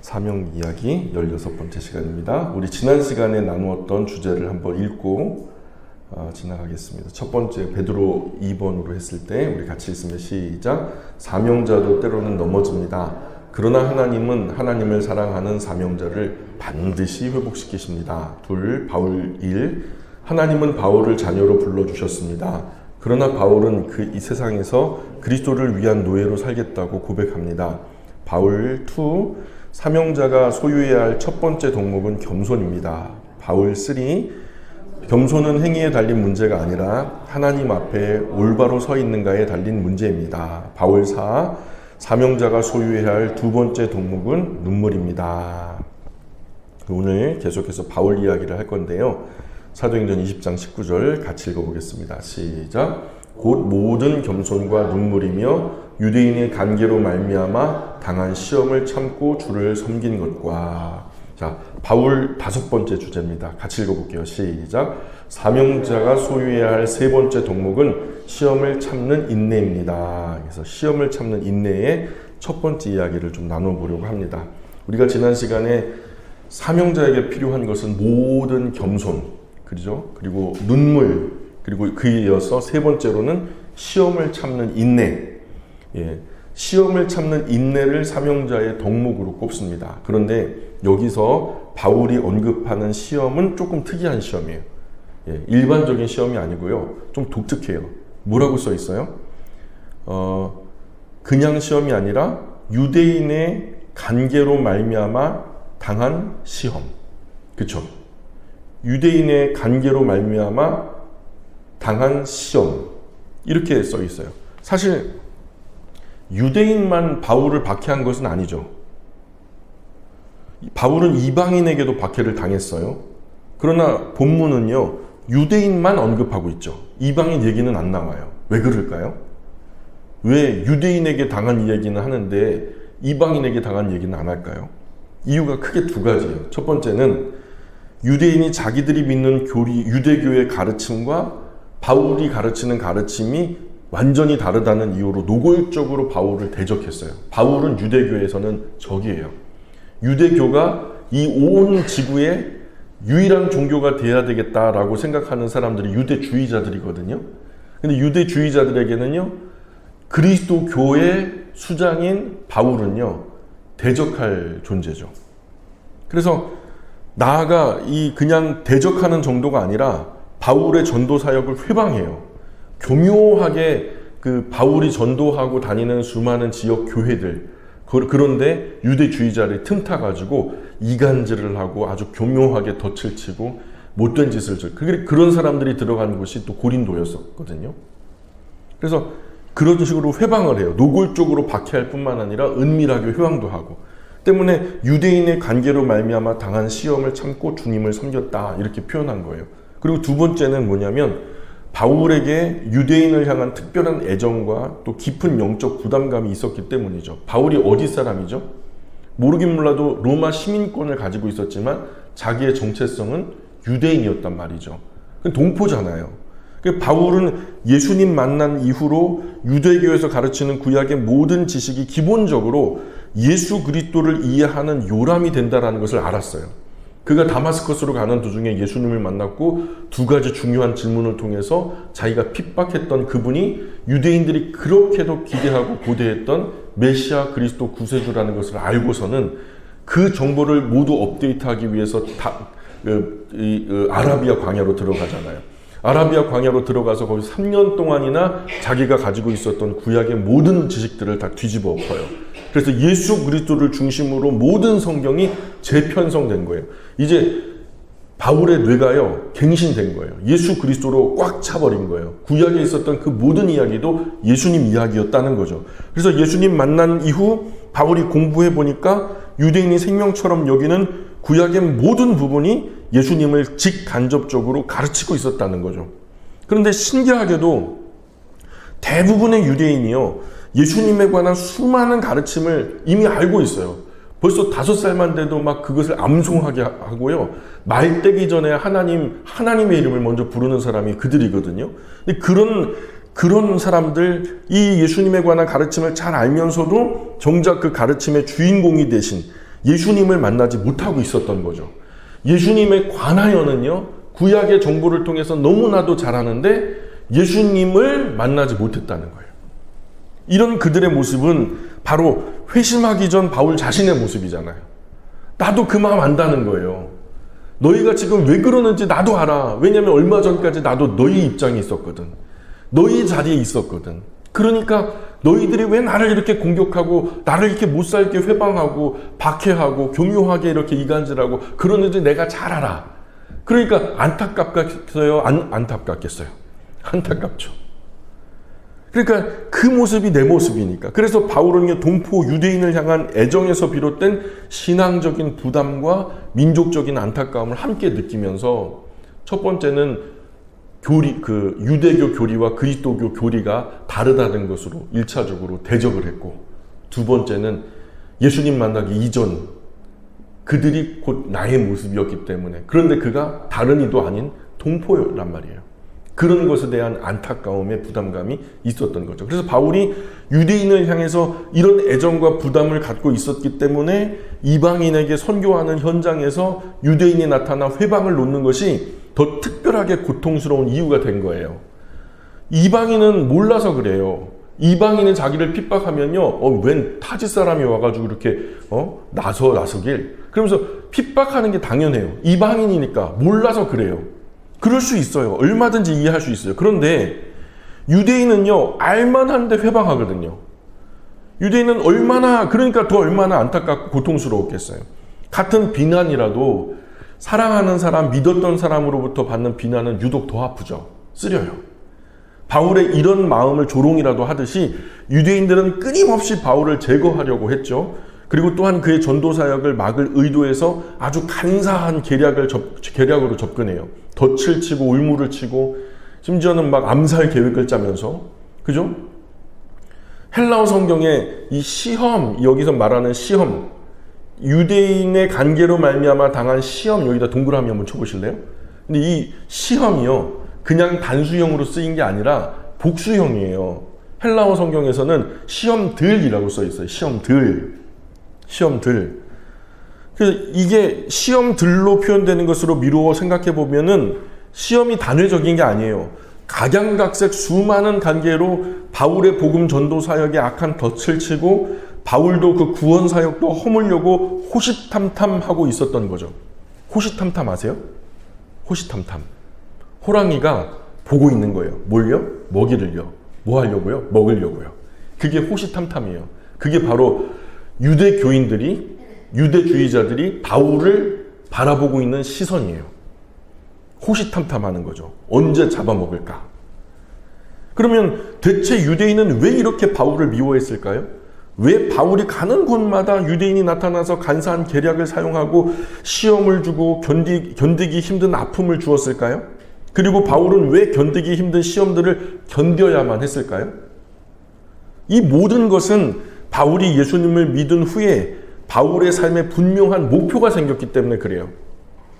사명 이야기 16번째 시간입니다. 우리 지난 시간에 나누었던 주제를 한번 읽고 지나가겠습니다. 첫 번째 베드로 2번으로 했을 때 우리 같이 읽으면 시작. 사명자도 때로는 넘어집니다. 그러나 하나님은 하나님을 사랑하는 사명자를 반드시 회복시키십니다. 둘, 바울 1. 하나님은 바울을 자녀로 불러주셨습니다. 그러나 바울은 이 세상에서 그리스도를 위한 노예로 살겠다고 고백합니다. 바울 2. 사명자가 소유해야 할 첫 번째 덕목은 겸손입니다. 바울 3. 겸손은 행위에 달린 문제가 아니라 하나님 앞에 올바로 서 있는가에 달린 문제입니다. 바울 4. 사명자가 소유해야 할 두 번째 덕목은 눈물입니다. 오늘 계속해서 바울 이야기를 할 건데요. 사도행전 20장 19절 같이 읽어보겠습니다. 시작. 곧 모든 겸손과 눈물이며 유대인의 관계로 말미암아 당한 시험을 참고 주를 섬긴 것과. 자, 바울 다섯 번째 주제입니다. 같이 읽어볼게요. 시작. 사명자가 소유해야 할 세 번째 덕목은 시험을 참는 인내입니다. 그래서 시험을 참는 인내의 첫 번째 이야기를 좀 나눠보려고 합니다. 우리가 지난 시간에 사명자에게 필요한 것은 모든 겸손, 그죠? 그리고 눈물, 그리고 그에 이어서 세 번째로는 시험을 참는 인내. 시험을 참는 인내를 사명자의 덕목으로 꼽습니다. 그런데 여기서 바울이 언급하는 시험은 조금 특이한 시험이에요. 일반적인 시험이 아니고요. 좀 독특해요. 뭐라고 써 있어요? 그냥 시험이 아니라 유대인의 관계로 말미암아 당한 시험. 그쵸? 유대인의 관계로 말미암아 당한 시험. 이렇게 써 있어요. 사실 유대인만 바울을 박해한 것은 아니죠. 바울은 이방인에게도 박해를 당했어요. 그러나 본문은요, 유대인만 언급하고 있죠. 이방인 얘기는 안 나와요. 왜 그럴까요? 왜 유대인에게 당한 이야기는 하는데 이방인에게 당한 얘기는 안 할까요? 이유가 크게 두 가지예요. 첫 번째는 유대인이 자기들이 믿는 유대교의 가르침과 바울이 가르치는 가르침이 완전히 다르다는 이유로 노골적으로 바울을 대적했어요. 바울은 유대교에서는 적이에요. 유대교가 이 온 지구의 유일한 종교가 돼야 되겠다라고 생각하는 사람들이 유대주의자들이거든요. 근데 유대주의자들에게는요, 그리스도교의 수장인 바울은요, 대적할 존재죠. 그래서 나아가 그냥 대적하는 정도가 아니라 바울의 전도 사역을 회방해요. 교묘하게 바울이 전도하고 다니는 수많은 지역 교회들, 그런데 유대주의자를 틈타가지고 이간질을 하고 아주 교묘하게 덫을 치고 못된 짓을 그런 사람들이 들어간 곳이 또 고린도였었거든요. 그래서 그런 식으로 회방을 해요. 노골적으로 박해할 뿐만 아니라 은밀하게 회방도 하고. 때문에 유대인의 관계로 말미암아 당한 시험을 참고 주님을 섬겼다, 이렇게 표현한 거예요. 그리고 두 번째는 뭐냐면 바울에게 유대인을 향한 특별한 애정과 또 깊은 영적 부담감이 있었기 때문이죠. 바울이 어디 사람이죠? 모르긴 몰라도 로마 시민권을 가지고 있었지만 자기의 정체성은 유대인이었단 말이죠. 동포잖아요. 바울은 예수님 만난 이후로 유대교에서 가르치는 구약의 모든 지식이 기본적으로 예수 그리스도를 이해하는 요람이 된다는 것을 알았어요. 그가 다마스커스로 가는 도중에 예수님을 만났고 두 가지 중요한 질문을 통해서 자기가 핍박했던 그분이 유대인들이 그렇게도 기대하고 고대했던 메시아 그리스도 구세주라는 것을 알고서는 그 정보를 모두 업데이트하기 위해서 아라비아 광야로 들어가잖아요. 아라비아 광야로 들어가서 거기 3년 동안이나 자기가 가지고 있었던 구약의 모든 지식들을 다 뒤집어 엎어요. 그래서 예수 그리스도를 중심으로 모든 성경이 재편성된 거예요. 이제 바울의 뇌가요, 갱신된 거예요. 예수 그리스도로 꽉 차버린 거예요. 구약에 있었던 그 모든 이야기도 예수님 이야기였다는 거죠. 그래서 예수님 만난 이후 바울이 공부해 보니까 유대인이 생명처럼 여기는 구약의 모든 부분이 예수님을 직간접적으로 가르치고 있었다는 거죠. 그런데 신기하게도 대부분의 유대인이요, 예수님에 관한 수많은 가르침을 이미 알고 있어요. 벌써 5살만 돼도 막 그것을 암송하게 하고요. 말 떼기 전에 하나님의 이름을 먼저 부르는 사람이 그들이거든요. 근데 그런 사람들, 이 예수님에 관한 가르침을 잘 알면서도 정작 그 가르침의 주인공이 되신 예수님을 만나지 못하고 있었던 거죠. 예수님에 관하여는요, 구약의 정보를 통해서 너무나도 잘 아는데 예수님을 만나지 못했다는 거예요. 이런 그들의 모습은 바로 회심하기 전 바울 자신의 모습이잖아요. 나도 그 마음 안다는 거예요. 너희가 지금 왜 그러는지 나도 알아. 왜냐하면 얼마 전까지 나도 너희 입장에 있었거든. 너희 자리에 있었거든. 그러니까 너희들이 왜 나를 이렇게 공격하고 나를 이렇게 못살게 회방하고 박해하고 교묘하게 이렇게 이간질하고 그러는지 내가 잘 알아. 그러니까 안타깝겠어요? 안타깝겠어요? 안타깝죠. 그러니까 그 모습이 내 모습이니까. 그래서 바울은요, 동포 유대인을 향한 애정에서 비롯된 신앙적인 부담과 민족적인 안타까움을 함께 느끼면서 첫 번째는 유대교 교리와 그리스도교 교리가 다르다는 것으로 1차적으로 대적을 했고, 두 번째는 예수님 만나기 이전 그들이 곧 나의 모습이었기 때문에, 그런데 그가 다른 이도 아닌 동포란 말이에요. 그런 것에 대한 안타까움의 부담감이 있었던 거죠. 그래서 바울이 유대인을 향해서 이런 애정과 부담을 갖고 있었기 때문에 이방인에게 선교하는 현장에서 유대인이 나타나 회방을 놓는 것이 더 특별하게 고통스러운 이유가 된 거예요. 이방인은 몰라서 그래요. 이방인은 자기를 핍박하면요, 웬 타지 사람이 와가지고 이렇게 나서길, 그러면서 핍박하는 게 당연해요. 이방인이니까 몰라서 그래요. 그럴 수 있어요. 얼마든지 이해할 수 있어요. 그런데 유대인은요, 알만한데 회방하거든요. 유대인은 그러니까 더 얼마나 안타깝고 고통스러웠겠어요. 같은 비난이라도 사랑하는 사람, 믿었던 사람으로부터 받는 비난은 유독 더 아프죠. 쓰려요. 바울의 이런 마음을 조롱이라도 하듯이 유대인들은 끊임없이 바울을 제거하려고 했죠. 그리고 또한 그의 전도 사역을 막을 의도해서 아주 간사한 계략으로 접근해요. 덫을 치고 울무를 치고 심지어는 막 암살 계획을 짜면서, 그죠? 헬라어 성경에 이 시험, 여기서 말하는 시험, 유대인의 관계로 말미암아 당한 시험, 여기다 동그라미 한번 쳐보실래요? 근데 이 시험이요, 그냥 단수형으로 쓰인 게 아니라 복수형이에요. 헬라어 성경에서는 시험들이라고 써 있어요. 시험들. 그래서 이게 시험들로 표현되는 것으로 미루어 생각해 보면은 시험이 단회적인 게 아니에요. 각양각색 수많은 관계로 바울의 복음 전도 사역에 악한 덫을 치고 바울도 그 구원 사역도 허물려고 호시탐탐하고 있었던 거죠. 호시탐탐 아세요? 호시탐탐. 호랑이가 보고 있는 거예요. 뭘요? 먹이를요. 뭐 하려고요? 먹으려고요. 그게 호시탐탐이에요. 그게 바로 유대주의자들이 바울을 바라보고 있는 시선이에요. 호시탐탐하는 거죠. 언제 잡아먹을까? 그러면 대체 유대인은 왜 이렇게 바울을 미워했을까요? 왜 바울이 가는 곳마다 유대인이 나타나서 간사한 계략을 사용하고 시험을 주고 견디기 힘든 아픔을 주었을까요? 그리고 바울은 왜 견디기 힘든 시험들을 견뎌야만 했을까요? 이 모든 것은 바울이 예수님을 믿은 후에 바울의 삶에 분명한 목표가 생겼기 때문에 그래요.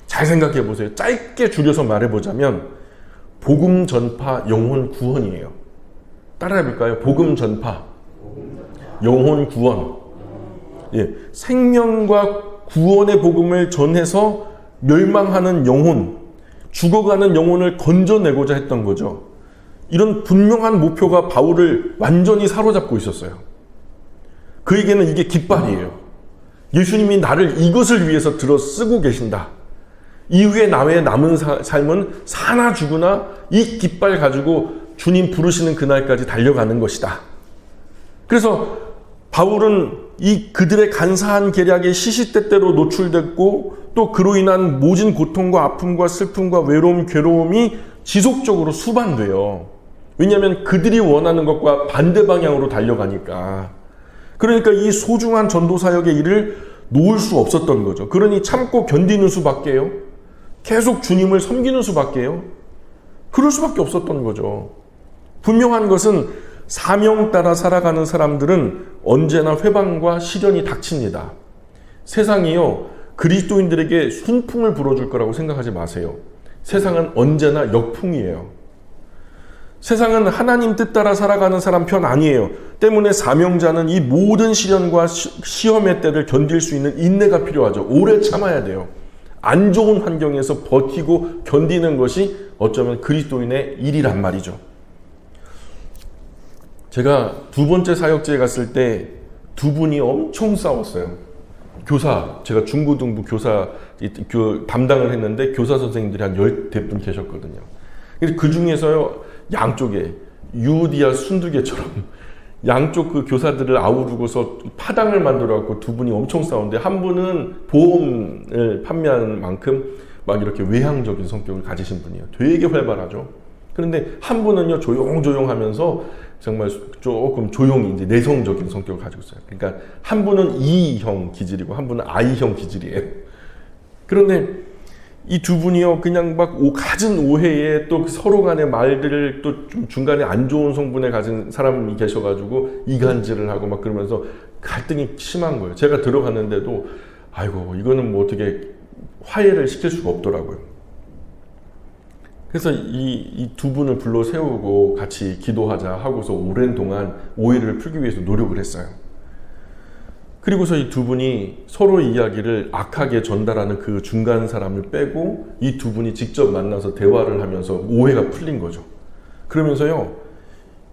잘 생각해 보세요. 짧게 줄여서 말해보자면 복음 전파, 영혼 구원이에요. 따라해 볼까요? 복음 전파, 영혼 구원. 예, 생명과 구원의 복음을 전해서 멸망하는 영혼, 죽어가는 영혼을 건져내고자 했던 거죠. 이런 분명한 목표가 바울을 완전히 사로잡고 있었어요. 그에게는 이게 깃발이에요. 예수님이 나를 이것을 위해서 들어 쓰고 계신다. 이후에 나의 남은 삶은 사나 죽으나 이 깃발 가지고 주님 부르시는 그날까지 달려가는 것이다. 그래서 바울은 그들의 간사한 계략에 시시때때로 노출됐고 또 그로 인한 모진 고통과 아픔과 슬픔과 외로움, 괴로움이 지속적으로 수반돼요. 왜냐하면 그들이 원하는 것과 반대 방향으로 달려가니까. 그러니까 이 소중한 전도사역의 일을 놓을 수 없었던 거죠. 그러니 참고 견디는 수밖에요. 계속 주님을 섬기는 수밖에요. 그럴 수밖에 없었던 거죠. 분명한 것은 사명 따라 살아가는 사람들은 언제나 회방과 시련이 닥칩니다. 세상이요, 그리스도인들에게 순풍을 불어줄 거라고 생각하지 마세요. 세상은 언제나 역풍이에요. 세상은 하나님 뜻 따라 살아가는 사람 편 아니에요. 때문에 사명자는 이 모든 시련과 시험의 때를 견딜 수 있는 인내가 필요하죠. 오래 참아야 돼요. 안 좋은 환경에서 버티고 견디는 것이 어쩌면 그리스도인의 일이란 말이죠. 제가 두 번째 사역지에 갔을 때 두 분이 엄청 싸웠어요. 교사, 제가 중고등부 교사 담당을 했는데 교사 선생님들이 한 10분 계셨거든요. 근데 그 중에서요, 양쪽에 유디아 순두개처럼 양쪽 그 교사들을 아우르고서 파당을 만들어갖고 두 분이 엄청 싸우는데, 한 분은 보험을 판매하는 만큼 막 이렇게 외향적인 성격을 가지신 분이에요. 되게 활발하죠. 그런데 한 분은요, 조용조용하면서 정말 조금 조용히 이제 내성적인 성격을 가지고 있어요. 그러니까 한 분은 E형 기질이고 한 분은 I형 기질이에요. 그런데 이 두 분이요, 그냥 막 갖은 오해에 또 서로 간의 말들을 또 좀 중간에 안 좋은 성분에 가진 사람이 계셔가지고 이간질을 하고 막 그러면서 갈등이 심한 거예요. 제가 들어갔는데도 아이고, 이거는 뭐 어떻게 화해를 시킬 수가 없더라고요. 그래서 이 두 분을 불러 세우고 같이 기도하자 하고서 오랜 동안 오해를 풀기 위해서 노력을 했어요. 그리고서 이 두 분이 서로 이야기를 악하게 전달하는 그 중간 사람을 빼고 이 두 분이 직접 만나서 대화를 하면서 오해가 풀린 거죠. 그러면서요,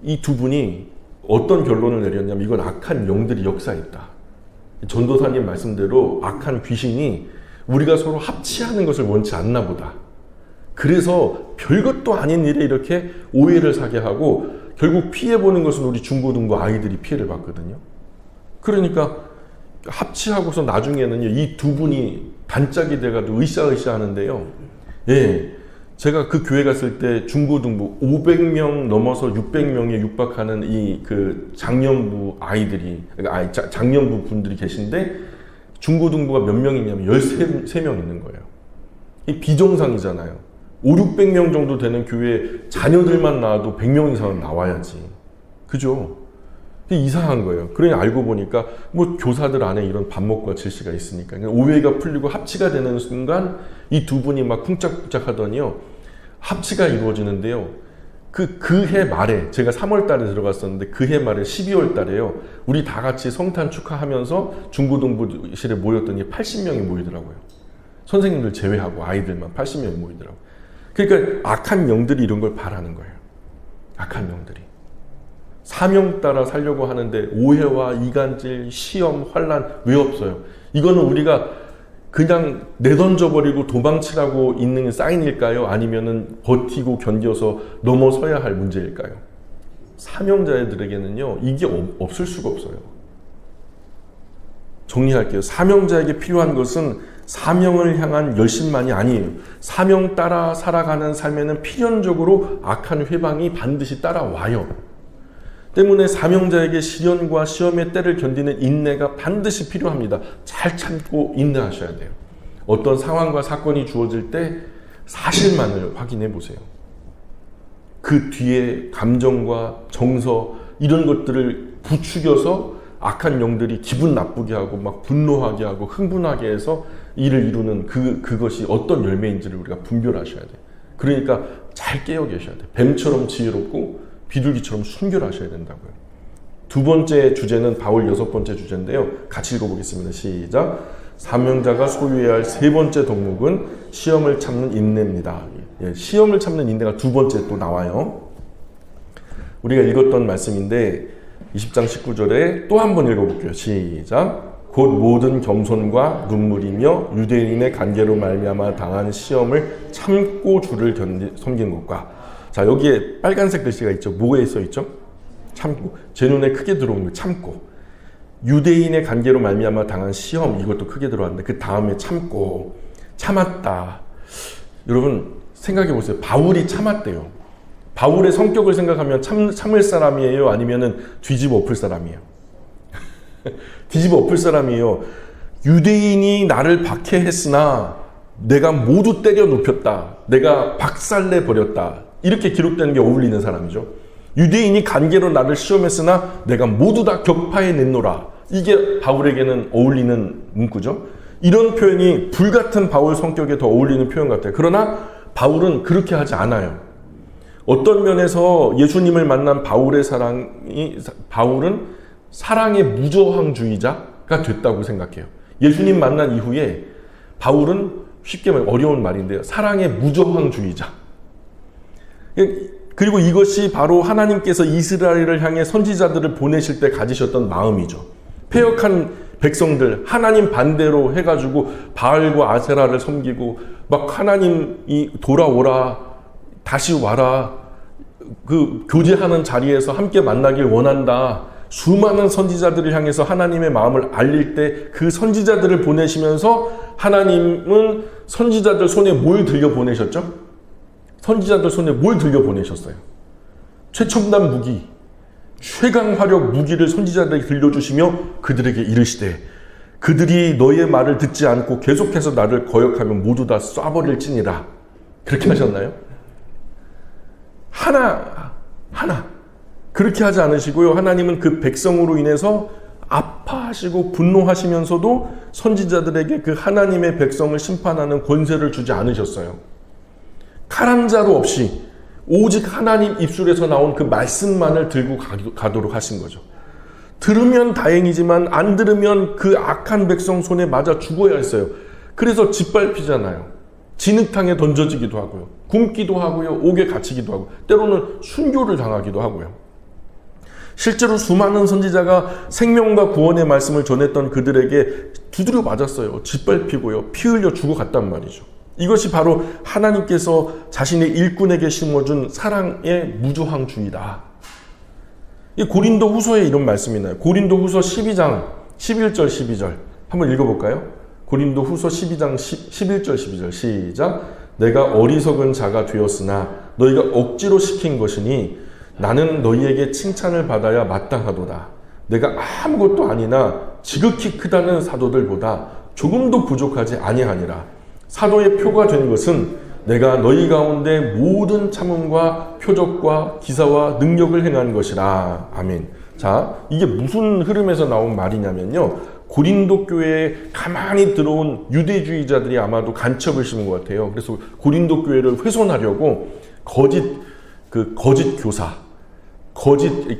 이 두 분이 어떤 결론을 내렸냐면, 이건 악한 영들이 역사했다. 전도사님 말씀대로 악한 귀신이 우리가 서로 합치하는 것을 원치 않나 보다. 그래서 별것도 아닌 일에 이렇게 오해를 사게 하고 결국 피해보는 것은 우리 중고등부 아이들이 피해를 받거든요. 그러니까 합치하고서 나중에는요, 이 두 분이 단짝이 돼가지고 으쌰으쌰 하는데요. 예, 제가 그 교회 갔을 때 중고등부 500명 넘어서 600명에 육박하는 이 그 장년부 아이들이, 장년부 분들이 계신데 중고등부가 몇 명이냐면 13명 있는 거예요. 이 비정상이잖아요. 500~600명 정도 되는 교회에 자녀들만 나와도 100명 이상은 나와야지. 그죠? 이상한 거예요. 그러니 알고 보니까 뭐 교사들 안에 이런 반목과 질시가 있으니까 오해가 풀리고 합치가 되는 순간 이 두 분이 막 쿵짝쿵짝 하더니요, 합치가 이루어지는데요. 그 해 말에, 제가 3월 달에 들어갔었는데 그 해 말에 12월 달에요, 우리 다 같이 성탄 축하하면서 중고등부실에 모였더니 80명이 모이더라고요. 선생님들 제외하고 아이들만 80명이 모이더라고요. 그러니까 악한 영들이 이런 걸 바라는 거예요. 악한 영들이. 사명 따라 살려고 하는데 오해와 이간질, 시험, 환난 왜 없어요? 이거는 우리가 그냥 내던져버리고 도망치라고 있는 사인일까요? 아니면은 버티고 견뎌서 넘어서야 할 문제일까요? 사명자들에게는요, 이게 없을 수가 없어요. 정리할게요. 사명자에게 필요한 것은 사명을 향한 열심만이 아니에요. 사명 따라 살아가는 삶에는 필연적으로 악한 회방이 반드시 따라와요. 때문에 사명자에게 시련과 시험의 때를 견디는 인내가 반드시 필요합니다. 잘 참고 인내하셔야 돼요. 어떤 상황과 사건이 주어질 때 사실만을 확인해 보세요. 그 뒤에 감정과 정서 이런 것들을 부추겨서 악한 영들이 기분 나쁘게 하고 막 분노하게 하고 흥분하게 해서 일을 이루는 그것이 어떤 열매인지를 우리가 분별하셔야 돼요. 그러니까 잘 깨어 계셔야 돼요. 뱀처럼 지혜롭고 비둘기처럼 순결하셔야 된다고요. 두 번째 주제는 바울 6번째 주제인데요. 같이 읽어보겠습니다. 시작. 사명자가 소유해야 할 세 번째 덕목은 시험을 참는 인내입니다. 예, 시험을 참는 인내가 두 번째 또 나와요. 우리가 읽었던 말씀인데 20장 19절에 또 한 번 읽어볼게요. 시작. 곧 모든 겸손과 눈물이며 유대인의 관계로 말미암아 당한 시험을 참고 주를 섬긴 것과, 자, 여기에 빨간색 글씨가 있죠. 뭐에 써 있죠? 참고. 제 눈에 크게 들어온 거 참고. 유대인의 관계로 말미암아 당한 시험, 이것도 크게 들어왔는데 그 다음에 참고. 참았다. 여러분 생각해 보세요. 바울이 참았대요. 바울의 성격을 생각하면 참을 사람이에요? 아니면은 뒤집어 엎을 사람이에요? 뒤집어 엎을 사람이에요. 유대인이 나를 박해했으나 내가 모두 때려 눕혔다. 내가 박살내 버렸다. 이렇게 기록되는 게 어울리는 사람이죠. 유대인이 관계로 나를 시험했으나 내가 모두 다 격파해 냈노라. 이게 바울에게는 어울리는 문구죠. 이런 표현이 불같은 바울 성격에 더 어울리는 표현 같아요. 그러나 바울은 그렇게 하지 않아요. 어떤 면에서 예수님을 만난 바울은 사랑의 무저항주의자가 됐다고 생각해요. 예수님 만난 이후에 바울은 쉽게 말해 어려운 말인데요. 사랑의 무저항주의자. 그리고 이것이 바로 하나님께서 이스라엘을 향해 선지자들을 보내실 때 가지셨던 마음이죠. 패역한 백성들 하나님 반대로 해가지고 바알과 아세라를 섬기고 막 하나님이 돌아오라 다시 와라 그 교제하는 자리에서 함께 만나길 원한다. 수많은 선지자들을 향해서 하나님의 마음을 알릴 때 그 선지자들을 보내시면서 하나님은 선지자들 손에 뭘 들려 보내셨죠? 선지자들 손에 뭘 들려 보내셨어요? 최첨단 무기, 최강 화력 무기를 선지자들에게 들려주시며 그들에게 이르시되 그들이 너의 말을 듣지 않고 계속해서 나를 거역하면 모두 다 쏴버릴지니라. 그렇게 하셨나요? 하나 그렇게 하지 않으시고요. 하나님은 그 백성으로 인해서 아파하시고 분노하시면서도 선지자들에게 그 하나님의 백성을 심판하는 권세를 주지 않으셨어요. 칼 한 자루 없이 오직 하나님 입술에서 나온 그 말씀만을 들고 가도록 하신 거죠. 들으면 다행이지만 안 들으면 그 악한 백성 손에 맞아 죽어야 했어요. 그래서 짓밟히잖아요. 진흙탕에 던져지기도 하고요. 굶기도 하고요. 옥에 갇히기도 하고 때로는 순교를 당하기도 하고요. 실제로 수많은 선지자가 생명과 구원의 말씀을 전했던 그들에게 두드려 맞았어요. 짓밟히고요. 피 흘려 죽어갔단 말이죠. 이것이 바로 하나님께서 자신의 일꾼에게 심어준 사랑의 무저항주의다. 이 고린도 후서에 이런 말씀이 나요. 고린도 후서 12장 11절 12절 한번 읽어볼까요? 고린도 후서 12장 11절 12절 시작. 내가 어리석은 자가 되었으나 너희가 억지로 시킨 것이니 나는 너희에게 칭찬을 받아야 마땅하도다. 내가 아무것도 아니나 지극히 크다는 사도들보다 조금도 부족하지 아니하니라. 사도의 표가 된 것은 내가 너희 가운데 모든 참음과 표적과 기사와 능력을 행한 것이라. 아멘. 자, 이게 무슨 흐름에서 나온 말이냐면요. 고린도 교회에 가만히 들어온 유대주의자들이 아마도 간첩을 심은 것 같아요. 그래서 고린도 교회를 훼손하려고 거짓 교사,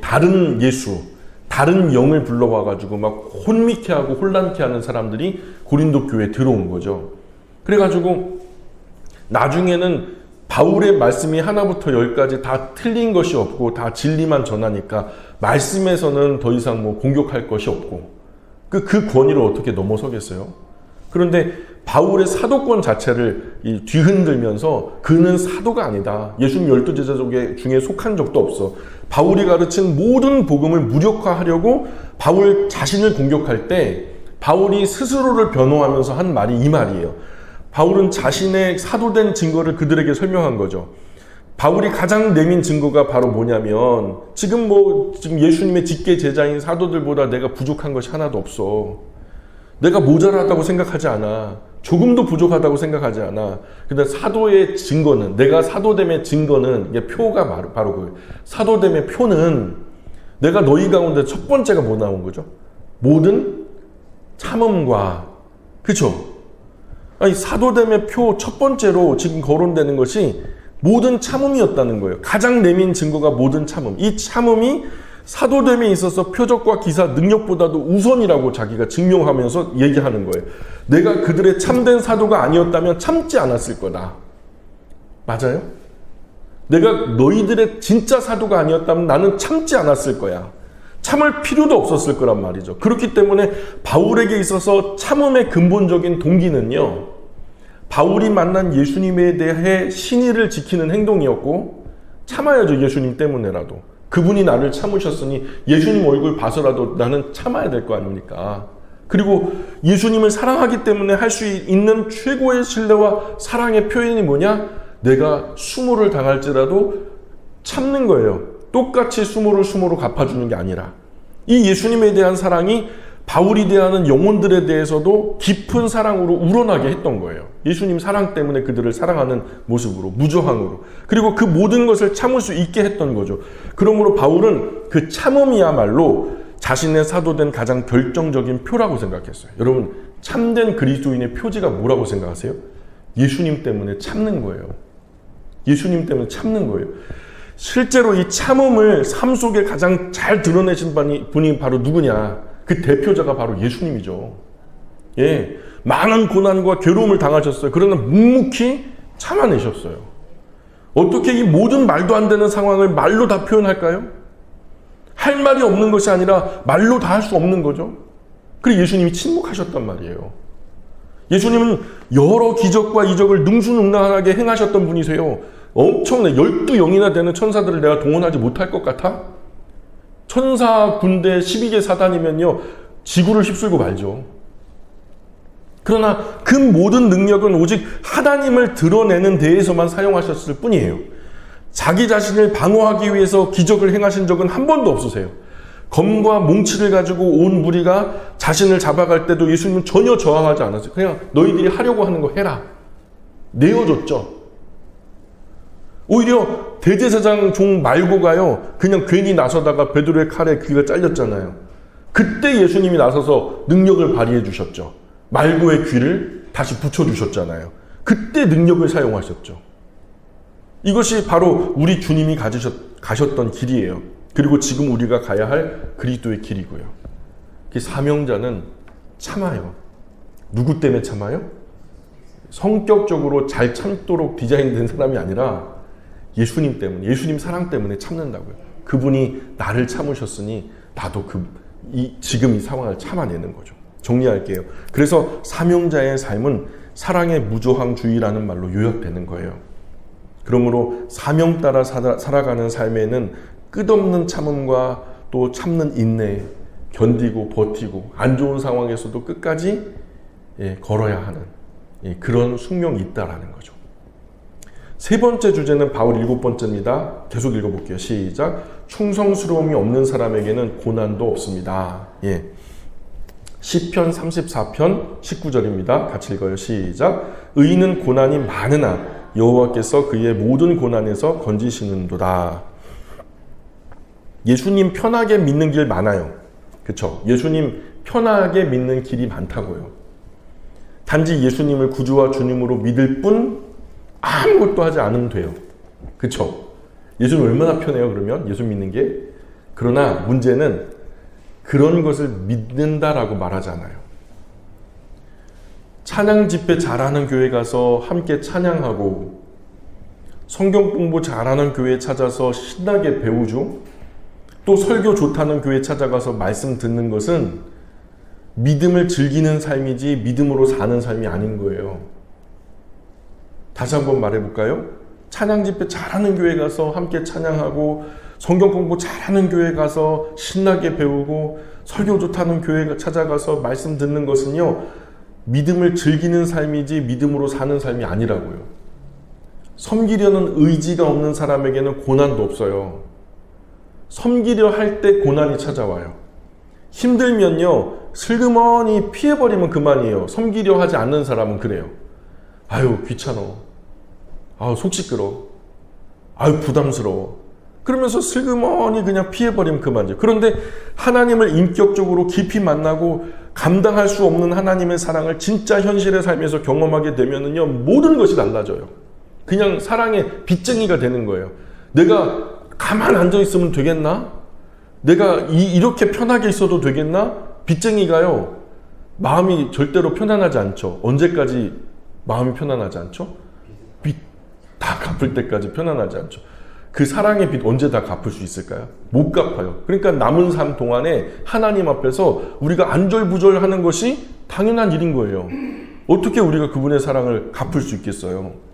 다른 예수, 다른 영을 불러와가지고 막 혼미케 하고 혼란케 하는 사람들이 고린도 교회에 들어온 거죠. 그래가지고 나중에는 바울의 말씀이 하나부터 열까지 다 틀린 것이 없고 다 진리만 전하니까 말씀에서는 더 이상 뭐 공격할 것이 없고 그 권위를 어떻게 넘어서겠어요? 그런데 바울의 사도권 자체를 뒤흔들면서 그는 사도가 아니다. 예수님 12제자 중에 속한 적도 없어. 바울이 가르친 모든 복음을 무력화하려고 바울 자신을 공격할 때 바울이 스스로를 변호하면서 한 말이 이 말이에요. 바울은 자신의 사도된 증거를 그들에게 설명한 거죠. 바울이 가장 내민 증거가 바로 뭐냐면 지금 예수님의 직계 제자인 사도들보다 내가 부족한 것이 하나도 없어. 내가 모자라다고 생각하지 않아. 조금도 부족하다고 생각하지 않아. 근데 사도의 증거는, 내가 사도됨의 증거는, 이게 표가 바로 그 사도됨의 표는 내가 너희 가운데 첫 번째가 뭐 나온 거죠? 모든 참음과, 그쵸? 아니, 사도됨의 표 첫 번째로 지금 거론되는 것이 모든 참음이었다는 거예요. 가장 내민 증거가 모든 참음. 이 참음이 사도됨에 있어서 표적과 기사, 능력보다도 우선이라고 자기가 증명하면서 얘기하는 거예요. 내가 그들의 참된 사도가 아니었다면 참지 않았을 거다. 맞아요? 내가 너희들의 진짜 사도가 아니었다면 나는 참지 않았을 거야. 참을 필요도 없었을 거란 말이죠. 그렇기 때문에 바울에게 있어서 참음의 근본적인 동기는요, 바울이 만난 예수님에 대해 신의를 지키는 행동이었고, 참아야죠. 예수님 때문에라도. 그분이 나를 참으셨으니 예수님 얼굴 봐서라도 나는 참아야 될 거 아닙니까? 그리고 예수님을 사랑하기 때문에 할 수 있는 최고의 신뢰와 사랑의 표현이 뭐냐? 내가 수모를 당할지라도 참는 거예요. 똑같이 수모로 갚아주는 게 아니라. 이 예수님에 대한 사랑이 바울이 대하는 영혼들에 대해서도 깊은 사랑으로 우러나게 했던 거예요. 예수님 사랑 때문에 그들을 사랑하는 모습으로, 무저항으로. 그리고 그 모든 것을 참을 수 있게 했던 거죠. 그러므로 바울은 그 참음이야말로 자신의 사도된 가장 결정적인 표라고 생각했어요. 여러분, 참된 그리스도인의 표지가 뭐라고 생각하세요? 예수님 때문에 참는 거예요. 예수님 때문에 참는 거예요. 실제로 이 참음을 삶 속에 가장 잘 드러내신 분이 바로 누구냐? 그 대표자가 바로 예수님이죠. 예, 많은 고난과 괴로움을 당하셨어요. 그러나 묵묵히 참아내셨어요. 어떻게 이 모든 말도 안 되는 상황을 말로 다 표현할까요? 할 말이 없는 것이 아니라 말로 다 할 수 없는 거죠. 그리고 예수님이 침묵하셨단 말이에요. 예수님은 여러 기적과 이적을 능수능란하게 행하셨던 분이세요. 엄청나게 12영이나 되는 천사들을 내가 동원하지 못할 것 같아? 천사 군대 12개 사단이면요 지구를 휩쓸고 말죠. 그러나 그 모든 능력은 오직 하나님을 드러내는 데에서만 사용하셨을 뿐이에요. 자기 자신을 방어하기 위해서 기적을 행하신 적은 한 번도 없으세요. 검과 몽치를 가지고 온 무리가 자신을 잡아갈 때도 예수님은 전혀 저항하지 않았어요. 그냥 너희들이 하려고 하는 거 해라. 내어줬죠. 오히려 대제사장 종 말고가요 그냥 괜히 나서다가 베드로의 칼에 귀가 잘렸잖아요. 그때 예수님이 나서서 능력을 발휘해 주셨죠. 말고의 귀를 다시 붙여주셨잖아요. 그때 능력을 사용하셨죠. 이것이 바로 우리 주님이 가셨던 길이에요. 그리고 지금 우리가 가야 할 그리스도의 길이고요. 그 사명자는 참아요. 누구 때문에 참아요? 성격적으로 잘 참도록 디자인된 사람이 아니라 예수님 때문에, 예수님 사랑 때문에 참는다고요. 그분이 나를 참으셨으니 나도 지금 이 상황을 참아내는 거죠. 정리할게요. 그래서 사명자의 삶은 사랑의 무조항주의라는 말로 요약되는 거예요. 그러므로 사명 따라 살아가는 삶에는 끝없는 참음과 또 참는 인내, 견디고 버티고 안 좋은 상황에서도 끝까지 걸어야 하는 그런 숙명이 있다라는 거죠. 세 번째 주제는 바울 7번째입니다. 계속 읽어볼게요. 시작. 충성스러움이 없는 사람에게는 고난도 없습니다. 시편 34편 19절입니다. 같이 읽어요. 시작. 의인은 고난이 많으나 여호와께서 그의 모든 고난에서 건지시는도다. 예수님 편하게 믿는 길 많아요. 그쵸? 예수님 편하게 믿는 길이 많다고요. 단지 예수님을 구주와 주님으로 믿을 뿐 아무것도 하지 않으면 돼요. 그쵸? 예수는 얼마나 편해요, 그러면? 예수 믿는 게? 그러나 문제는 그런 것을 믿는다라고 말하잖아요. 찬양 집회 잘하는 교회 가서 함께 찬양하고 성경 공부 잘하는 교회 찾아서 신나게 배우죠. 또 설교 좋다는 교회 찾아가서 말씀 듣는 것은 믿음을 즐기는 삶이지 믿음으로 사는 삶이 아닌 거예요. 다시 한번 말해볼까요? 찬양 집회 잘하는 교회 가서 함께 찬양하고 성경 공부 잘하는 교회 가서 신나게 배우고 설교 좋다는 교회 찾아가서 말씀 듣는 것은요, 믿음을 즐기는 삶이지 믿음으로 사는 삶이 아니라고요. 섬기려는 의지가 없는 사람에게는 고난도 없어요. 섬기려 할 때 고난이 찾아와요. 힘들면요, 슬그머니 피해버리면 그만이에요. 섬기려 하지 않는 사람은 그래요. 아유, 귀찮아. 아유, 속 시끄러. 아유, 부담스러워. 그러면서 슬그머니 그냥 피해버리면 그만이죠. 그런데 하나님을 인격적으로 깊이 만나고 감당할 수 없는 하나님의 사랑을 진짜 현실의 삶에서 경험하게 되면은요, 모든 것이 달라져요. 그냥 사랑의 빚쟁이가 되는 거예요. 내가 가만 앉아 있으면 되겠나? 내가 이렇게 편하게 있어도 되겠나? 빚쟁이가요, 마음이 절대로 편안하지 않죠. 언제까지 마음이 편안하지 않죠? 빚 다 갚을 때까지 편안하지 않죠. 그 사랑의 빚 언제 다 갚을 수 있을까요? 못 갚아요. 그러니까 남은 삶 동안에 하나님 앞에서 우리가 안절부절하는 것이 당연한 일인 거예요. 어떻게 우리가 그분의 사랑을 갚을 수 있겠어요?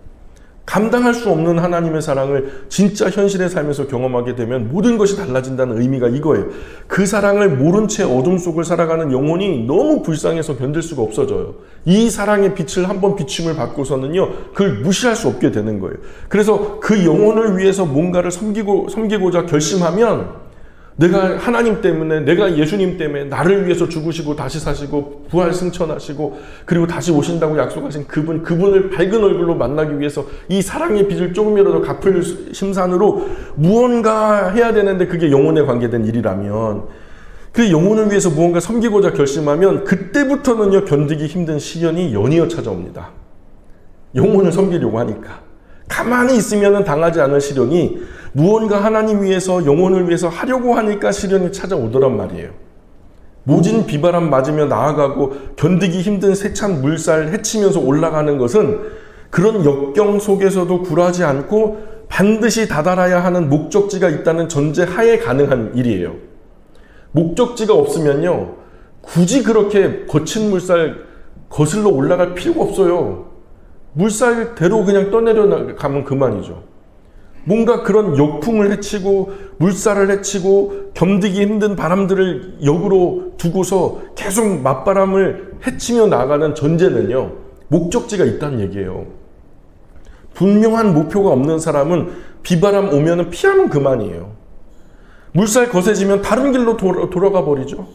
감당할 수 없는 하나님의 사랑을 진짜 현실의 삶에서 경험하게 되면 모든 것이 달라진다는 의미가 이거예요. 그 사랑을 모른 채 어둠 속을 살아가는 영혼이 너무 불쌍해서 견딜 수가 없어져요. 이 사랑의 빛을 한번 비춤을 받고서는요, 그걸 무시할 수 없게 되는 거예요. 그래서 그 영혼을 위해서 뭔가를 섬기고자 결심하면 내가 하나님 때문에, 내가 예수님 때문에 나를 위해서 죽으시고 다시 사시고 부활 승천하시고 그리고 다시 오신다고 약속하신 그분을 밝은 얼굴로 만나기 위해서 이 사랑의 빚을 조금이라도 갚을 심산으로 무언가 해야 되는데 그게 영혼에 관계된 일이라면, 그 영혼을 위해서 무언가 섬기고자 결심하면 그때부터는요, 견디기 힘든 시련이 연이어 찾아옵니다. 영혼을 섬기려고 하니까. 가만히 있으면 당하지 않을 시련이 무언가 하나님 위해서, 영혼을 위해서 하려고 하니까 시련이 찾아오더란 말이에요. 모진 비바람 맞으며 나아가고 견디기 힘든 세찬 물살 헤치면서 올라가는 것은 그런 역경 속에서도 굴하지 않고 반드시 다다라야 하는 목적지가 있다는 전제 하에 가능한 일이에요. 목적지가 없으면요, 굳이 그렇게 거친 물살 거슬러 올라갈 필요가 없어요. 물살대로 그냥 떠내려가면 그만이죠. 뭔가 그런 역풍을 헤치고 물살을 헤치고 견디기 힘든 바람들을 역으로 두고서 계속 맞바람을 헤치며 나가는 전제는요, 목적지가 있다는 얘기예요. 분명한 목표가 없는 사람은 비바람 오면은 피하면 그만이에요. 물살 거세지면 다른 길로 돌아가 버리죠.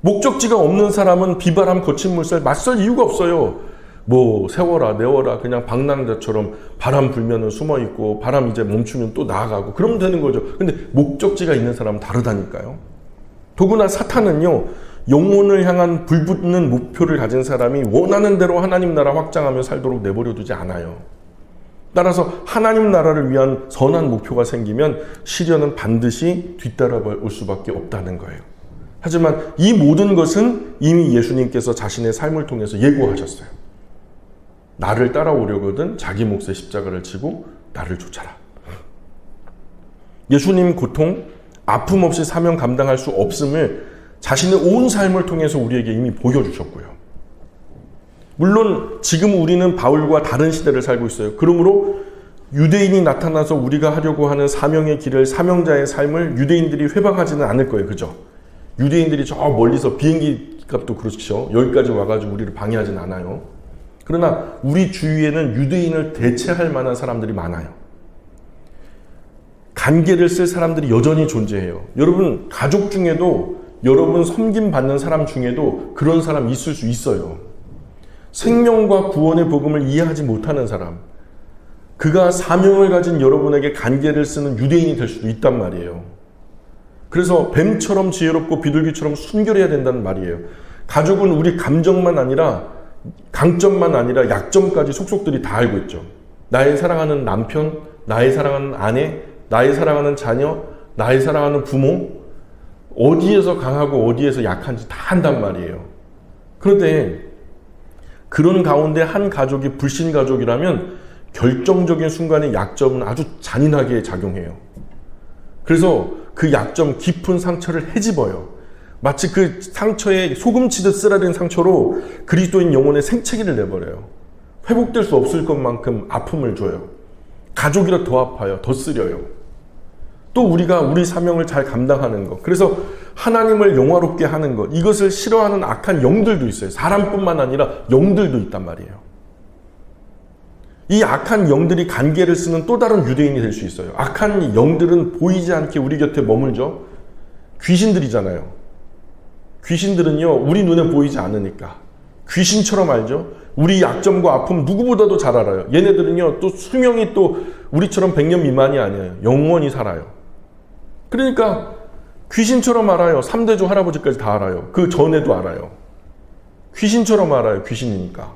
목적지가 없는 사람은 비바람 거친 물살 맞설 이유가 없어요. 뭐 세워라 내워라 그냥 방랑자처럼 바람 불면은 숨어 있고 바람 이제 멈추면 또 나아가고 그러면 되는 거죠. 근데 목적지가 있는 사람은 다르다니까요. 더구나 사탄은요, 영혼을 향한 불붙는 목표를 가진 사람이 원하는 대로 하나님 나라 확장하며 살도록 내버려 두지 않아요. 따라서 하나님 나라를 위한 선한 목표가 생기면 시련은 반드시 뒤따라올 수밖에 없다는 거예요. 하지만 이 모든 것은 이미 예수님께서 자신의 삶을 통해서 예고하셨어요. 나를 따라오려거든 자기 몫의 십자가를 지고 나를 쫓아라. 예수님 고통, 아픔 없이 사명 감당할 수 없음을 자신의 온 삶을 통해서 우리에게 이미 보여주셨고요. 물론 지금 우리는 바울과 다른 시대를 살고 있어요. 그러므로 유대인이 나타나서 우리가 하려고 하는 사명의 길을, 사명자의 삶을 유대인들이 회방하지는 않을 거예요. 그죠? 유대인들이 저 멀리서 비행기 값도 그렇죠. 여기까지 와가지고 우리를 방해하진 않아요. 그러나 우리 주위에는 유대인을 대체할 만한 사람들이 많아요. 간계를 쓸 사람들이 여전히 존재해요. 여러분 가족 중에도, 여러분 섬김받는 사람 중에도 그런 사람 있을 수 있어요. 생명과 구원의 복음을 이해하지 못하는 사람, 그가 사명을 가진 여러분에게 간계를 쓰는 유대인이 될 수도 있단 말이에요. 그래서 뱀처럼 지혜롭고 비둘기처럼 순결해야 된다는 말이에요. 가족은 우리 감정만 아니라, 강점만 아니라 약점까지 속속들이 다 알고 있죠. 나의 사랑하는 남편, 나의 사랑하는 아내, 나의 사랑하는 자녀, 나의 사랑하는 부모, 어디에서 강하고 어디에서 약한지 다 한단 말이에요. 그런데 그런 가운데 한 가족이 불신 가족이라면 결정적인 순간에 약점은 아주 잔인하게 작용해요. 그래서 그 약점, 깊은 상처를 헤집어요. 마치 그 상처에 소금 치듯 쓰라린 상처로 그리스도인 영혼의 생채기를 내버려요. 회복될 수 없을 것만큼 아픔을 줘요. 가족이라 더 아파요. 더 쓰려요. 또 우리가 우리 사명을 잘 감당하는 것, 그래서 하나님을 영화롭게 하는 것, 이것을 싫어하는 악한 영들도 있어요. 사람뿐만 아니라 영들도 있단 말이에요. 이 악한 영들이 간계를 쓰는 또 다른 유대인이 될 수 있어요. 악한 영들은 보이지 않게 우리 곁에 머물죠. 귀신들이잖아요. 귀신들은요, 우리 눈에 보이지 않으니까 귀신처럼 알죠. 우리 약점과 아픔 누구보다도 잘 알아요. 얘네들은요, 또 수명이 또 우리처럼 100년 미만이 아니에요. 영원히 살아요. 그러니까 귀신처럼 알아요. 3대조 할아버지까지 다 알아요. 그 전에도 알아요. 귀신처럼 알아요. 귀신이니까.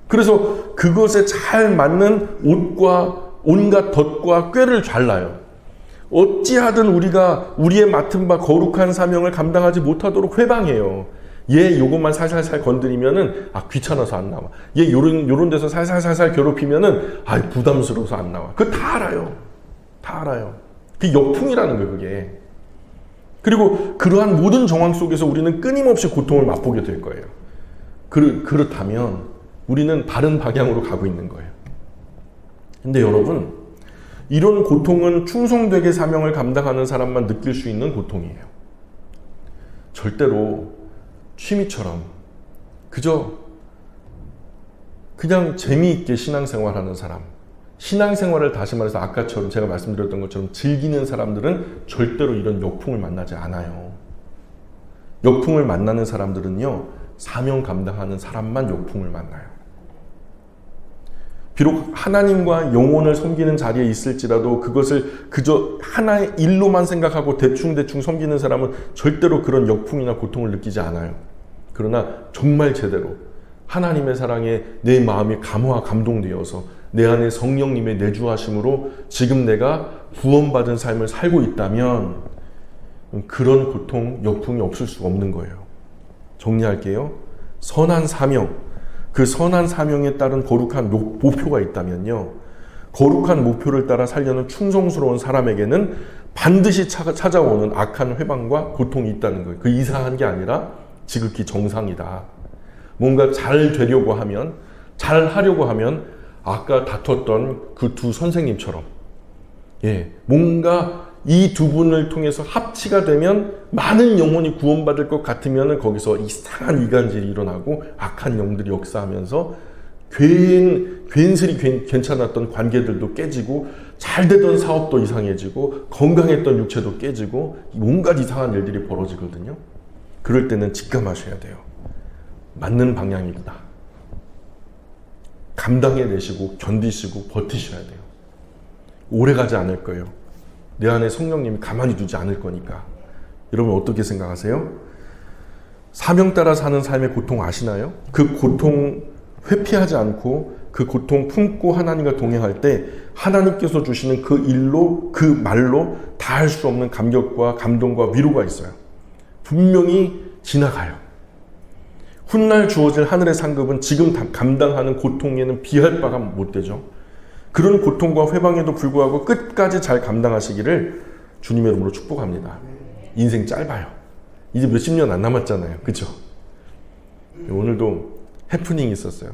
그래서 그것에 잘 맞는 옷과 온갖 덫과 꾀를 잘라요. 어찌하든 우리가 우리의 맡은 바 거룩한 사명을 감당하지 못하도록 회방해요. 얘 요것만 살살살 건드리면은 귀찮아서 안 나와. 얘 요런 데서 살살살살 괴롭히면은 부담스러워서 안 나와. 그거 다 알아요. 다 알아요. 그 역풍이라는 거예요, 그게. 그리고 그러한 모든 정황 속에서 우리는 끊임없이 고통을 맛보게 될 거예요. 그렇다면 우리는 다른 방향으로 가고 있는 거예요. 근데 여러분, 이런 고통은 충성되게 사명을 감당하는 사람만 느낄 수 있는 고통이에요. 절대로 취미처럼 그냥 재미있게 신앙생활하는 사람, 신앙생활을 다시 말해서 아까처럼 제가 말씀드렸던 것처럼 즐기는 사람들은 절대로 이런 역풍을 만나지 않아요. 역풍을 만나는 사람들은요, 사명 감당하는 사람만 역풍을 만나요. 비록 하나님과 영혼을 섬기는 자리에 있을지라도 그것을 그저 하나의 일로만 생각하고 대충대충 섬기는 사람은 절대로 그런 역풍이나 고통을 느끼지 않아요. 그러나 정말 제대로 하나님의 사랑에 내 마음이 감동되어서 내 안에 성령님의 내주하심으로 지금 내가 구원받은 삶을 살고 있다면 그런 고통, 역풍이 없을 수가 없는 거예요. 정리할게요. 선한 사명, 그 선한 사명에 따른 거룩한 목표가 있다면요, 거룩한 목표를 따라 살려는 충성스러운 사람에게는 반드시 찾아오는 악한 회방과 고통이 있다는 거예요. 그 이상한 게 아니라 지극히 정상이다. 뭔가 잘 되려고 하면, 잘 하려고 하면 아까 다퉜던 그 두 선생님처럼, 뭔가 이 두 분을 통해서 합치가 되면 많은 영혼이 구원받을 것 같으면 거기서 이상한 이간질이 일어나고 악한 영들이 역사하면서 괜스레 괜찮았던 관계들도 깨지고 잘 되던 사업도 이상해지고 건강했던 육체도 깨지고 온갖 이상한 일들이 벌어지거든요. 그럴 때는 직감하셔야 돼요. 맞는 방향이구나. 감당해내시고 견디시고 버티셔야 돼요. 오래가지 않을 거예요. 내 안에 성령님이 가만히 두지 않을 거니까. 여러분 어떻게 생각하세요? 사명 따라 사는 삶의 고통 아시나요? 그 고통 회피하지 않고 그 고통 품고 하나님과 동행할 때 하나님께서 주시는 그 일로, 그 말로 다 할 수 없는 감격과 감동과 위로가 있어요. 분명히 지나가요. 훗날 주어질 하늘의 상급은 지금 감당하는 고통에는 비할 바가 못 되죠. 그런 고통과 회방에도 불구하고 끝까지 잘 감당하시기를 주님의 이름으로 축복합니다. 인생 짧아요. 이제 몇십 년 안 남았잖아요. 그렇죠? 오늘도 해프닝이 있었어요.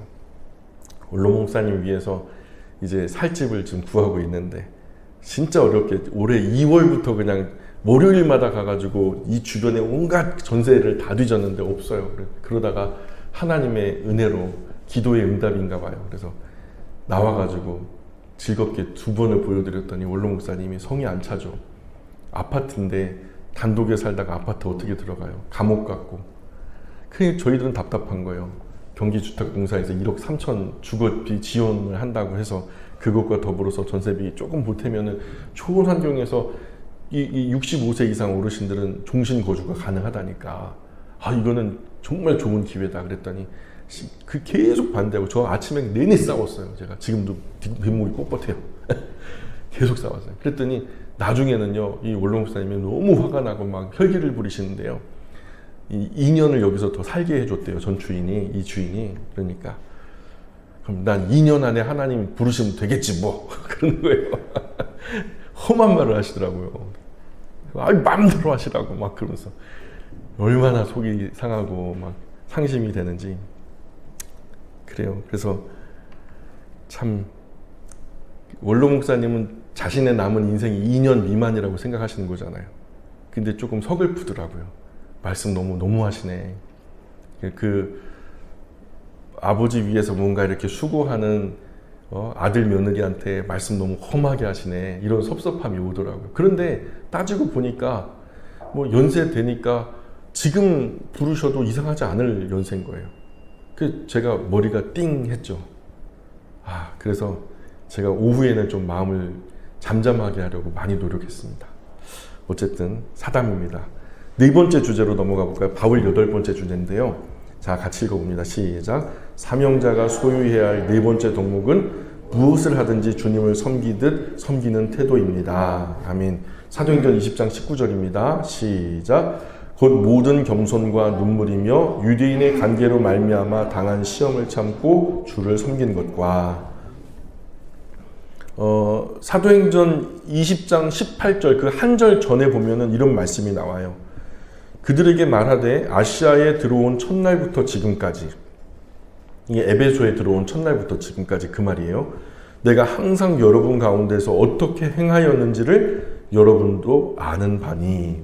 원로 목사님 위해서 이제 살집을 지금 구하고 있는데 진짜 어렵게 올해 2월부터 그냥 월요일마다 가가지고 이 주변에 온갖 전세를 다 뒤졌는데 없어요. 그러다가 하나님의 은혜로 기도의 응답인가 봐요. 그래서 나와가지고 즐겁게 두 번을 보여드렸더니 원로 목사님이 성이 안 차죠. 아파트인데 단독에 살다가 아파트 어떻게 들어가요? 감옥 같고. 그게 저희들은 답답한 거예요. 경기주택공사에서 1억 3천 주거비 지원을 한다고 해서 그것과 더불어서 전세비 조금 보태면은 좋은 환경에서 이 65세 이상 어르신들은 종신 거주가 가능하다니까. 이거는 정말 좋은 기회다 그랬더니 그 계속 반대하고 저 아침에 내내 싸웠어요. 제가 지금도 뒷목이 뻣뻣해요. 계속 싸웠어요. 그랬더니 나중에는요, 이 원로 목사님이 너무 화가 나고 막 혈기를 부리시는데요. 이 2년을 여기서 더 살게 해줬대요. 전 주인이, 이 주인이. 그러니까 그럼 난 2년 안에 하나님 부르시면 되겠지 뭐. 그러는 거예요. 험한 말을 하시더라고요. 마음대로 하시라고 막 그러면서 얼마나 속이 상하고 막 상심이 되는지. 그래요. 그래서 참 원로 목사님은 자신의 남은 인생이 2년 미만이라고 생각하시는 거잖아요. 근데 조금 서글프더라고요. 말씀 너무 하시네. 그 아버지 위해서 뭔가 이렇게 수고하는 아들 며느리한테 말씀 너무 험하게 하시네. 이런 섭섭함이 오더라고요. 그런데 따지고 보니까 뭐 연세 되니까 지금 부르셔도 이상하지 않을 연세인 거예요. 제가 머리가 띵 했죠. 그래서 제가 오후에는 좀 마음을 잠잠하게 하려고 많이 노력했습니다. 어쨌든 사담입니다. 네 번째 주제로 넘어가 볼까요? 바울 8번째 주제인데요. 자, 같이 읽어봅니다. 시작. 사명자가 소유해야 할 네 번째 덕목은 무엇을 하든지 주님을 섬기듯 섬기는 태도입니다. 아멘. 사도행전 20장 19절입니다. 시작. 곧 모든 겸손과 눈물이며 유대인의 관계로 말미암아 당한 시험을 참고 주를 섬긴 것과 사도행전 20장 18절 그 한 절 전에 보면은 이런 말씀이 나와요. 그들에게 말하되 아시아에 들어온 첫날부터 지금까지, 이게 에베소에 들어온 첫날부터 지금까지 그 말이에요. 내가 항상 여러분 가운데서 어떻게 행하였는지를 여러분도 아는 바니.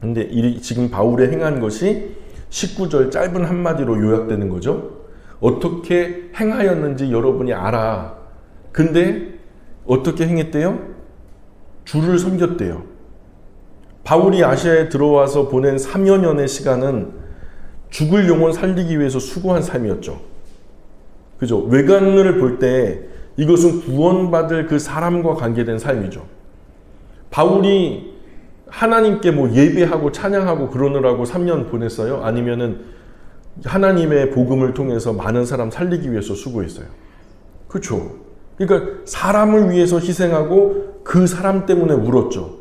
근데 지금 바울의 행한 것이 19절 짧은 한마디로 요약되는 거죠. 어떻게 행하였는지 여러분이 알아. 근데 어떻게 행했대요? 주를 섬겼대요. 바울이 아시아에 들어와서 보낸 3여 년의 시간은 죽을 영혼 살리기 위해서 수고한 삶이었죠. 그죠? 외관을 볼 때 이것은 구원받을 그 사람과 관계된 삶이죠. 바울이 하나님께 뭐 예배하고 찬양하고 그러느라고 3년 보냈어요? 아니면은 하나님의 복음을 통해서 많은 사람 살리기 위해서 수고했어요. 그렇죠? 그러니까 사람을 위해서 희생하고 그 사람 때문에 울었죠.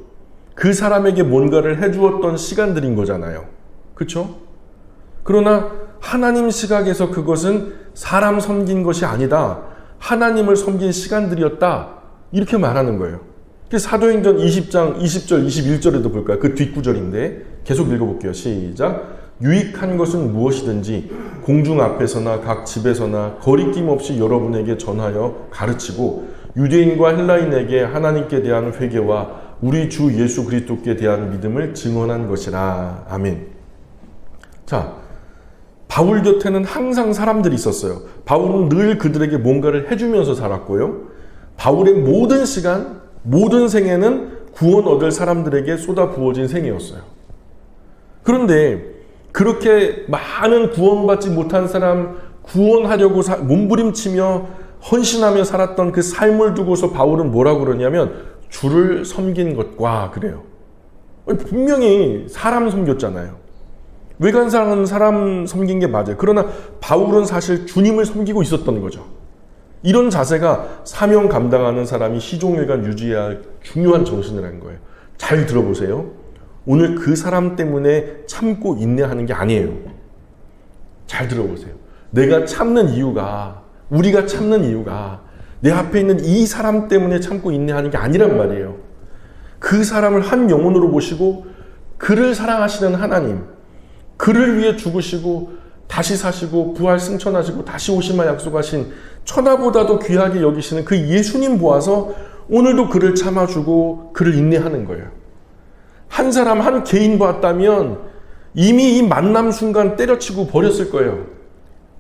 그 사람에게 뭔가를 해주었던 시간들인 거잖아요. 그렇죠? 그러나 하나님 시각에서 그것은 사람 섬긴 것이 아니다. 하나님을 섬긴 시간들이었다. 이렇게 말하는 거예요. 사도행전 20장 20절 21절에도 볼까요? 그 뒷구절인데 계속 읽어볼게요. 시작. 유익한 것은 무엇이든지 공중 앞에서나 각 집에서나 거리낌 없이 여러분에게 전하여 가르치고 유대인과 헬라인에게 하나님께 대한 회개와 우리 주 예수 그리스도께 대한 믿음을 증언한 것이라. 아멘. 자, 바울 곁에는 항상 사람들이 있었어요. 바울은 늘 그들에게 뭔가를 해주면서 살았고요. 바울의 모든 시간, 모든 생애는 구원 얻을 사람들에게 쏟아 부어진 생애였어요. 그런데 그렇게 많은 구원받지 못한 사람 구원하려고 몸부림치며 헌신하며 살았던 그 삶을 두고서 바울은 뭐라고 그러냐면 주를 섬긴 것과 그래요. 분명히 사람 섬겼잖아요. 외관상은 사람 섬긴 게 맞아요. 그러나 바울은 사실 주님을 섬기고 있었던 거죠. 이런 자세가 사명 감당하는 사람이 시종일관 유지해야 할 중요한 정신이라는 거예요. 잘 들어보세요. 오늘 그 사람 때문에 참고 인내하는 게 아니에요. 잘 들어보세요. 내가 참는 이유가, 우리가 참는 이유가 내 앞에 있는 이 사람 때문에 참고 인내하는 게 아니란 말이에요. 그 사람을 한 영혼으로 보시고 그를 사랑하시는 하나님, 그를 위해 죽으시고 다시 사시고 부활 승천하시고 다시 오시마 약속하신 천하보다도 귀하게 여기시는 그 예수님 보아서 오늘도 그를 참아주고 그를 인내하는 거예요. 한 사람 한 개인 봤다면 이미 이 만남 순간 때려치고 버렸을 거예요.